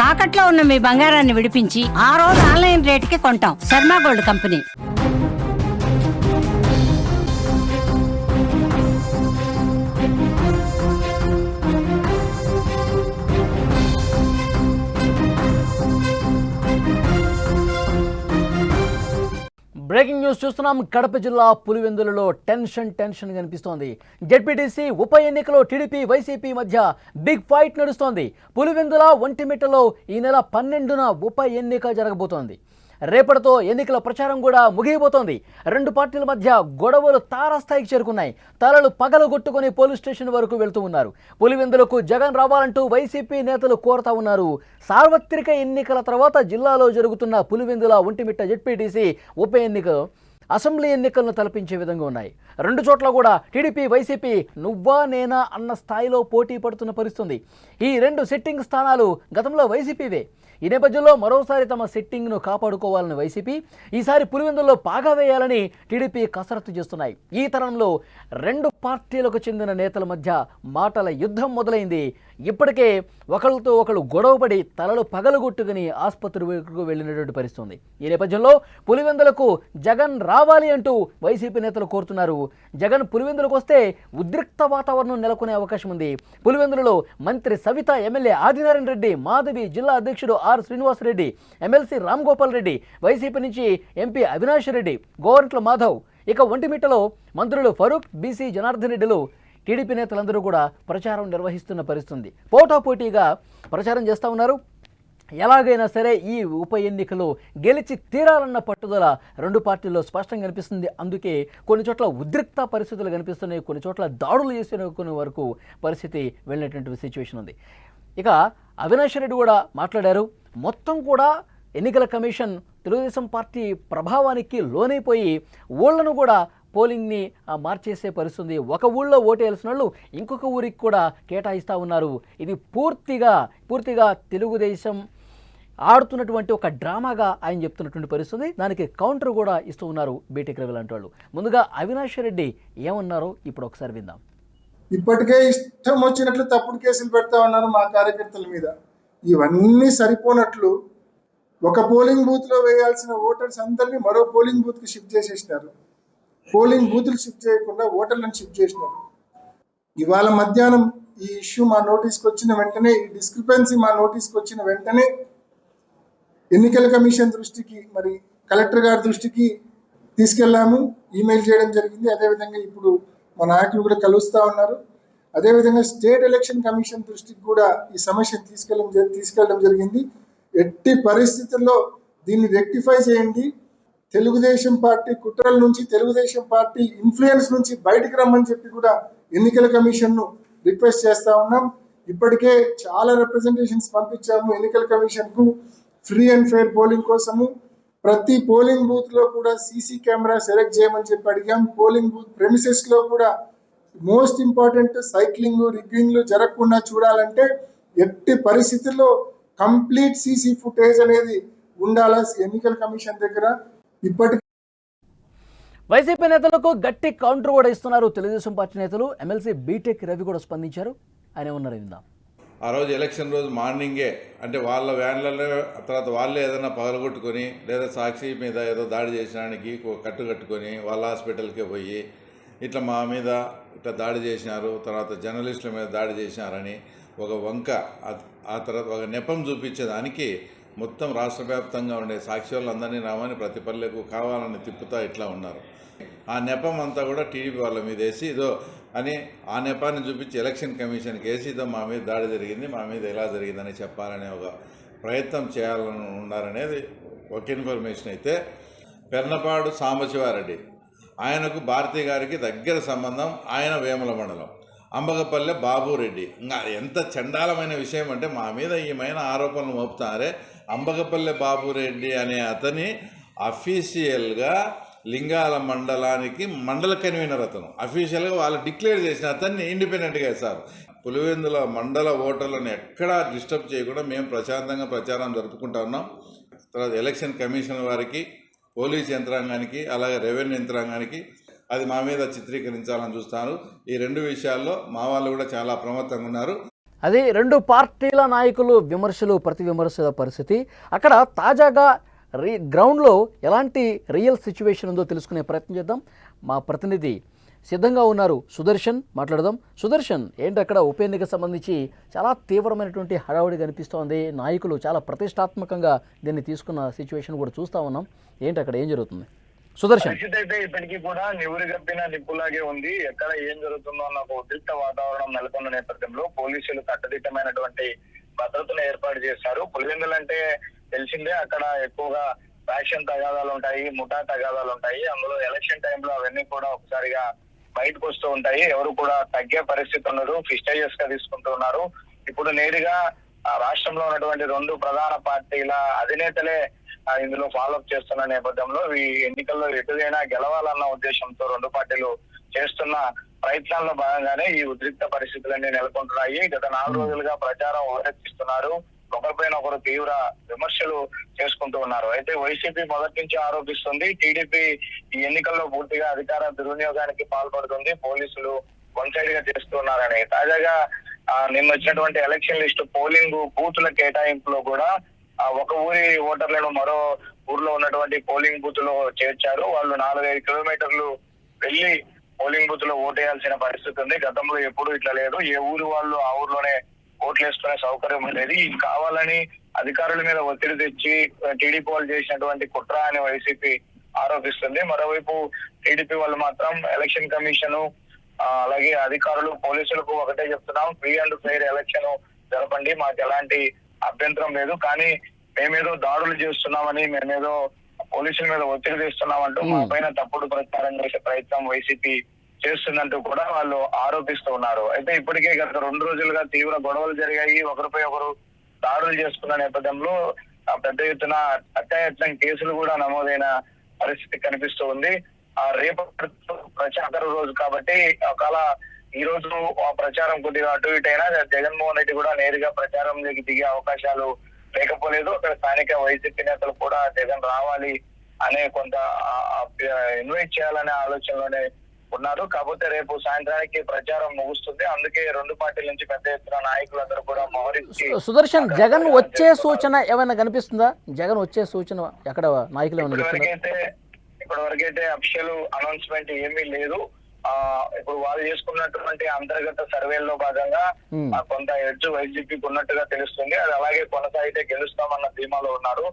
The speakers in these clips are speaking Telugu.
తాకట్లో ఉన్న మీ బంగారాన్ని విడిపించి ఆ రోజు ఆన్లైన్ రేటుకి కొంటాం. Sharma gold company. Breaking news చూస్తున్నాం. కడప జిల్లా పులివెందులలో టెన్షన్ కనిపిస్తోంది. జెడ్పీటీసీ ఉప ఎన్నికలో టీడీపీ వైసీపీ మధ్య బిగ్ ఫైట్ నడుస్తోంది. పులివెందుల ఒంటిమిట్టలో ఈ నెల 12న ఉప ఎన్నిక జరగబోతోంది. రేపటితో ఎన్నికల ప్రచారం కూడా ముగియబోతోంది. రెండు పార్టీల మధ్య గొడవలు తారాస్థాయికి చేరుకున్నాయి. తలలు పగలగొట్టుకుని పోలీస్ స్టేషన్ వరకు వెళ్తూ ఉన్నారు. పులివెందులకు జగన్ రావాలంటూ వైసీపీ నేతలు కోరుతా ఉన్నారు. సార్వత్రిక ఎన్నికల తర్వాత జిల్లాలో జరుగుతున్న పులివెందుల ఒంటిమిట్ట జెడ్పీటీసీ ఉప ఎన్నిక అసెంబ్లీ ఎన్నికలను తలపించే విధంగా ఉన్నాయి. రెండు చోట్ల కూడా టీడీపీ వైసీపీ నువ్వా నేనా అన్న స్థాయిలో పోటీ పడుతున్న పరిస్థితుంది. ఈ రెండు సిట్టింగ్ స్థానాలు గతంలో వైసీపీవే. ఈ నేపథ్యంలో మరోసారి తమ సిట్టింగ్ను కాపాడుకోవాలని వైసీపీ, ఈసారి పులివెందుల్లో పాగా వేయాలని టీడీపీ కసరత్తు చేస్తున్నాయి. ఈ తరుణంలో రెండు పార్టీలకు చెందిన నేతల మధ్య మాటల యుద్ధం మొదలైంది. ఇప్పటికే ఒకళ్ళతో ఒకళ్ళు గొడవపడి తలలు పగలగొట్టుకుని ఆసుపత్రికి వెళ్ళినటువంటి పరిస్థితుంది. ఈ నేపథ్యంలో పులివెందులకు జగన్ రావాలి అంటూ వైసీపీ నేతలు కోరుతున్నారు. జగన్ పులివెందులకు వస్తే ఉద్రిక్త వాతావరణం నెలకొనే అవకాశం ఉంది. పులివెందులలో మంత్రి సవిత, ఎమ్మెల్యే ఆదినారాయణ రెడ్డి, మాధవి, జిల్లా అధ్యక్షుడు R Srinivasa Reddy, MLC Ram Gopal Reddy, YCP నుంచి ఎంపీ అవినాష్ రెడ్డి, గోరంట్ల మాధవ్, ఇక ఒంటిమిట్టలో మంత్రులు ఫరూక్, బీసీ జనార్దన్ రెడ్డిలు, టీడీపీ నేతలందరూ కూడా ప్రచారం నిర్వహిస్తున్న పరిస్థితుంది. పోటాపోటీగా ప్రచారం చేస్తూ ఉన్నారు. ఎలాగైనా సరే ఈ ఉప ఎన్నికలో గెలిచి తీరాలన్న పట్టుదల రెండు పార్టీల్లో స్పష్టంగా కనిపిస్తుంది. అందుకే కొన్ని చోట్ల ఉద్రిక్త పరిస్థితులు కనిపిస్తున్నాయి. కొన్ని చోట్ల దాడులు చేసిన కొన్ని వరకు పరిస్థితి వెళ్ళినటువంటి సిచ్యువేషన్ ఉంది. ఇక అవినాష్ రెడ్డి కూడా మాట్లాడారు. మొత్తం కూడా ఎన్నికల కమిషన్ తెలుగుదేశం పార్టీ ప్రభావానికి లోనైపోయి ఊళ్ళను కూడా పోలింగ్ని మార్చేసే పరిస్థితుంది. ఒక ఊళ్ళో ఓటేయాల్సిన వాళ్ళు ఇంకొక ఊరికి కూడా కేటాయిస్తూ ఉన్నారు. ఇది పూర్తిగా తెలుగుదేశం ఆడుతున్నటువంటి ఒక డ్రామాగా ఆయన చెప్తున్నటువంటి పరిస్థితి. దానికి కౌంటర్ కూడా ఇస్తూ ఉన్నారు బీటెక్ రవి లాంటి వాళ్ళు. ముందుగా అవినాష్ రెడ్డి ఏమన్నారో ఇప్పుడు ఒకసారి విందాం. ఇప్పటికే ఇష్టం వచ్చినట్లు తప్పుడు కేసులు పెడతా ఉన్నారు మా కార్యకర్తల మీద. ఇవన్నీ సరిపోనట్లు ఒక పోలింగ్ బూత్ లో వేయాల్సిన ఓటర్స్ అందరినీ మరో పోలింగ్ బూత్ కి షిఫ్ట్ చేసేసినారు. పోలింగ్ బూతులు షిఫ్ట్ చేయకుండా ఓటర్లను షిఫ్ట్ చేసినారు. ఇవాళ మధ్యాహ్నం ఈ ఇష్యూ మా నోటీస్కి వచ్చిన వెంటనే, ఈ డిస్క్రిపెన్సీ మా నోటీస్కి వచ్చిన వెంటనే ఎన్నికల కమిషన్ దృష్టికి, మరి కలెక్టర్ గారి దృష్టికి తీసుకెళ్లాము. ఈమెయిల్ చేయడం జరిగింది. అదేవిధంగా ఇప్పుడు మా నాయకులు కూడా కలుస్తూ ఉన్నారు. అదేవిధంగా స్టేట్ ఎలక్షన్ కమిషన్ దృష్టికి కూడా ఈ సమస్యను తీసుకెళ్ళడం జరిగింది. ఎట్టి పరిస్థితుల్లో దీన్ని రెక్టిఫై చేయండి, తెలుగుదేశం పార్టీ కుట్రల నుంచి, తెలుగుదేశం పార్టీ ఇన్ఫ్లుయెన్స్ నుంచి బయటకు రమ్మని చెప్పి కూడా ఎన్నికల కమిషన్ ను రిక్వెస్ట్ చేస్తా ఉన్నాం. ఇప్పటికే చాలా రిప్రజెంటేషన్స్ పంపించాము ఎన్నికల కమిషన్ కు ఫ్రీ అండ్ ఫెయిర్ పోలింగ్ కోసము. ప్రతి పోలింగ్ బూత్ లో కూడా సీసీ కెమెరా సెలెక్ట్ చేయమని చెప్పి అడిగాం. పోలింగ్ బూత్ ప్రెమిసెస్ లో కూడా మోస్ట్ ఇంపార్టెంట్ సైక్లింగ్, రిగ్గింగ్లు జరగకుండా చూడాలంటే ఎట్టి పరిస్థితుల్లో కంప్లీట్ సీసీ ఫుటేజ్ అనేది ఉండాలా ఎన్నికల కమిషన్ దగ్గర. ఇప్పటికీ వైసీపీ నేతలకు గట్టి కౌంటర్ కూడా ఇస్తున్నారు తెలుగుదేశం పార్టీ నేతలు. ఎమ్మెల్సీ బీటెక్ రవి కూడా స్పందించారు. ఆయన ఉన్నారు విందాం. ఆ రోజు ఎలక్షన్ రోజు మార్నింగే, అంటే వాళ్ళ వ్యాన్లలో తర్వాత వాళ్ళే ఏదైనా పగలగొట్టుకొని లేదా సాక్షి మీద ఏదో దాడి చేసడానికి కట్టుకొని వాళ్ళ హాస్పిటల్కే పోయి ఇట్లా మా మీద ఇట్లా దాడి చేసినారు, తర్వాత జర్నలిస్టుల మీద దాడి చేసినారని ఒక వంక, ఆ తర్వాత ఒక నెపం చూపించేదానికి మొత్తం రాష్ట్ర వ్యాప్తంగా ఉండే సాక్షి వాళ్ళందరినీ రామని ప్రతి పల్లెకు కావాలని తిప్పుతా ఇట్లా ఉన్నారు. ఆ నెపం అంతా కూడా టీడీపీ వాళ్ళ మీద వేసి ఇదో అని ఆ నెపాన్ని చూపించి ఎలక్షన్ కమిషన్కి వేసి ఇదో మా మీద దాడి జరిగింది, మా మీద ఎలా జరిగిందని చెప్పాలనే ఒక ప్రయత్నం చేయాలని ఉన్నారనేది ఒక ఇన్ఫర్మేషన్. అయితే పెర్నపాడు సాంబశివారెడ్డి, ఆయనకు భారతి గారికి దగ్గర సంబంధం. ఆయన వేముల మండలం. అంబగపల్లె బాబురెడ్డి, ఇంకా ఎంత చండాలమైన విషయం అంటే మా మీద ఏమైనా ఆరోపణలు మోపుతారే. అంబగపల్లె బాబురెడ్డి అనే అతని అఫీషియల్గా లింగాల మండలానికి మండల కన్వీనర్, అతను అఫీషియల్గా వాళ్ళు డిక్లేర్ చేసిన అతన్ని ఇండిపెండెంట్గా వేశారు. పులివెందుల మండల ఓటర్లను ఎక్కడా డిస్టర్బ్ చేయకుండా మేము ప్రశాంతంగా ప్రచారం జరుపుకుంటా ఉన్నాం. తర్వాత ఎలక్షన్ కమిషన్ వారికి, పోలీస్ యంత్రాంగానికి, అలాగే రెవెన్యూ యంత్రాంగానికి అది మా మీద చిత్రీకరించాలని చూస్తారు. ఈ రెండు విషయాల్లో మా వాళ్ళు కూడా చాలా అప్రమత్తంగా ఉన్నారు. అది రెండు పార్టీల నాయకులు విమర్శలు ప్రతి విమర్శల పరిస్థితి. అక్కడ తాజాగా గ్రౌండ్లో ఎలాంటి రియల్ సిచ్యువేషన్ ఉందో తెలుసుకునే ప్రయత్నం చేద్దాం. మా ప్రతినిధి సిద్ధంగా ఉన్నారు, సుదర్శన్. మాట్లాడదాం. సుదర్శన్, ఏంటి అక్కడ ఉప ఎన్నికకు సంబంధించి చాలా తీవ్రమైనటువంటి హడావుడి కనిపిస్తోంది. నాయకులు చాలా ప్రతిష్టాత్మకంగా దీన్ని తీసుకున్న సిచ్యువేషన్ కూడా చూస్తూ ఉన్నాం. ఏంటి అక్కడ ఏం జరుగుతుంది సుదర్శన్? పరిస్థితి అయితే ఇప్పటికీ కూడా నివురు గప్పిన నిప్పులాగే ఉంది. ఎక్కడ ఏం జరుగుతుందో అన్న ఒక ఉద్రిక్త వాతావరణం నెలకొన్న నేపథ్యంలో పోలీసులు కట్టుదిట్టమైనటువంటి భద్రతను ఏర్పాటు చేశారు. పులివెందులు అంటే తెలిసిందే, అక్కడ ఎక్కువగా ఫ్యాక్షన్ తగాదాలు ఉంటాయి, ముఠా తగాదాలు ఉంటాయి. అందులో ఎలక్షన్ టైంలో అవన్నీ కూడా ఒకసారిగా బయటకు వస్తూ ఉంటాయి. ఎవరు కూడా తగ్గే పరిస్థితి ఉండదు, ఫిస్టైజెస్ గా తీసుకుంటూ ఉన్నారు. ఇప్పుడు నేరుగా రాష్ట్రంలో ఉన్నటువంటి రెండు ప్రధాన పార్టీల అధినేతలే ఇందులో ఫాలోఅప్ చేస్తున్న నేపథ్యంలో ఈ ఎన్నికల్లో ఎటుదైనా గెలవాలన్న ఉద్దేశంతో రెండు పార్టీలు చేస్తున్న ప్రయత్నాల్లో భాగంగానే ఈ ఉద్రిక్త పరిస్థితులన్నీ నెలకొంటున్నాయి. గత 4 రోజులుగా ప్రచారం హోరెత్తిస్తున్నారు. ఒకరిపైన ఒకరు తీవ్ర విమర్శలు చేసుకుంటూ ఉన్నారు. అయితే వైసీపీ మొదటి నుంచి ఆరోపిస్తుంది టీడీపీ ఈ ఎన్నికల్లో పూర్తిగా అధికార దుర్వినియోగానికి పాల్పడుతుంది, పోలీసులు వన్ సైడ్ గా చేస్తున్నారని. తాజాగా నిన్న వచ్చినటువంటి ఎలక్షన్ లిస్టు పోలింగ్ బూతుల కేటాయింపులో కూడా ఒక ఊరి ఓటర్లను మరో ఊర్లో ఉన్నటువంటి పోలింగ్ బూత్ లో చేర్చారు. వాళ్ళు 4-5 కిలోమీటర్లు వెళ్లి పోలింగ్ బూత్ లో ఓటేయాల్సిన పరిస్థితి ఉంది. గతంలో ఎప్పుడు ఇట్లా లేదు. ఏ ఊరు వాళ్ళు ఆ ఊర్లోనే ఓట్లు వేసుకునే సౌకర్యం ఉండేది. ఇది కావాలని అధికారుల మీద ఒత్తిడి తెచ్చి టీడీపీ వాళ్ళు చేసినటువంటి కుట్ర అని వైసీపీ ఆరోపిస్తుంది. మరోవైపు టీడీపీ వాళ్ళు మాత్రం ఎలక్షన్ కమిషన్ అలాగే అధికారులు పోలీసులకు ఒకటే చెప్తున్నాం, ఫ్రీ అండ్ ఫెయిర్ ఎలక్షన్ జరపండి, మాకు ఎలాంటి అభ్యంతరం లేదు, కానీ మేమేదో దాడులు చేస్తున్నామని, మేమేదో పోలీసుల మీద ఒత్తిడి తెస్తున్నామంటూ మా పైన తప్పుడు ప్రచారం చేసే ప్రయత్నం వైసీపీ చేస్తుందంటూ కూడా వాళ్ళు ఆరోపిస్తూ ఉన్నారు. అయితే ఇప్పటికే గత 2 రోజులుగా తీవ్ర గొడవలు జరిగాయి. ఒకరిపై ఒకరు దాడులు చేసుకున్న నేపథ్యంలో పెద్ద ఎత్తున అత్యాయత్నం కేసులు కూడా నమోదైన పరిస్థితి కనిపిస్తూ ఉంది. రేపు ప్రచార రోజు కాబట్టి ఒకవేళ ఈ రోజు ప్రచారం కొద్దిగా అటు ఇటు అయినా జగన్మోహన్ రెడ్డి కూడా నేరుగా ప్రచారంలోకి దిగే అవకాశాలు లేకపోలేదు. అక్కడ స్థానిక వైసీపీ నేతలు కూడా జగన్ రావాలి అనే కొంత ఇన్వైట్ చేయాలనే ఆలోచనలోనే ఉన్నారు. కాకపోతే రేపు సాయంత్రానికి ప్రచారం ముగుస్తుంది. అందుకే రెండు పార్టీల నుంచి పెద్ద ఎత్తున నాయకులందరూ కూడా మోహరించి. సుదర్శన్, జగన్ వచ్చే సూచన ఏమైనా కనిపిస్తుందా? జగన్ వచ్చే సూచన ఎక్కడ నాయకులు ఇప్పటివరకైతే అఫీషియల్ అనౌన్స్మెంట్ ఏమీ లేదు. ఇప్పుడు వాళ్ళు చేసుకున్నటువంటి అంతర్గత సర్వేల్లో భాగంగా కొంత ఎడ్జ్ వైసీపీకి ఉన్నట్టుగా తెలుస్తుంది. అది అలాగే కొనసాగితే గెలుస్తామన్న ధీమాలో ఉన్నారు.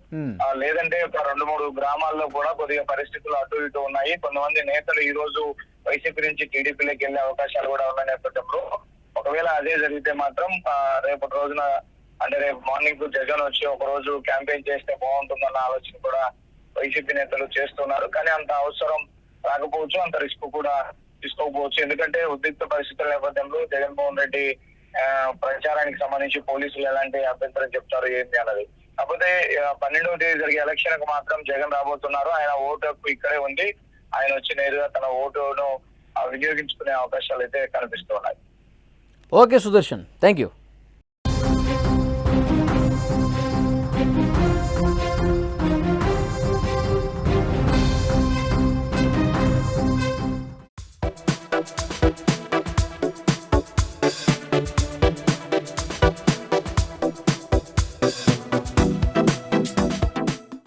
లేదంటే 2-3 గ్రామాల్లో కూడా కొద్దిగా పరిస్థితులు అటు ఇటు ఉన్నాయి. కొంతమంది నేతలు ఈ రోజు వైసీపీ నుంచి టీడీపీలోకి వెళ్లే అవకాశాలు కూడా ఉన్న నేపథ్యంలో ఒకవేళ అదే జరిగితే మాత్రం రేపటి రోజున అంటే రేపు మార్నింగ్ జగన్ వచ్చి ఒక రోజు క్యాంపెయిన్ చేస్తే బాగుంటుందన్న ఆలోచన కూడా వైసీపీ నేతలు చేస్తున్నారు. కానీ అంత అవసరం రాకపోవచ్చు, అంత రిస్క్ కూడా తీసుకోకపోవచ్చు. ఎందుకంటే ఉద్రిక్త పరిస్థితుల నేపథ్యంలో జగన్మోహన్ రెడ్డి ప్రచారానికి సంబంధించి పోలీసులు ఎలాంటి అభ్యంతరం చెప్తారు ఏంటి అన్నది. కాకపోతే 12వ తేదీ జరిగే ఎలక్షన్ కు మాత్రం జగన్ రాబోతున్నారు. ఆయన ఓటు హక్కు ఇక్కడే ఉంది. ఆయన వచ్చి నేరుగా తన ఓటును వినియోగించుకునే అవకాశాలు అయితే కనిపిస్తూ ఉన్నాయి. Okay Sudarshan, thank you.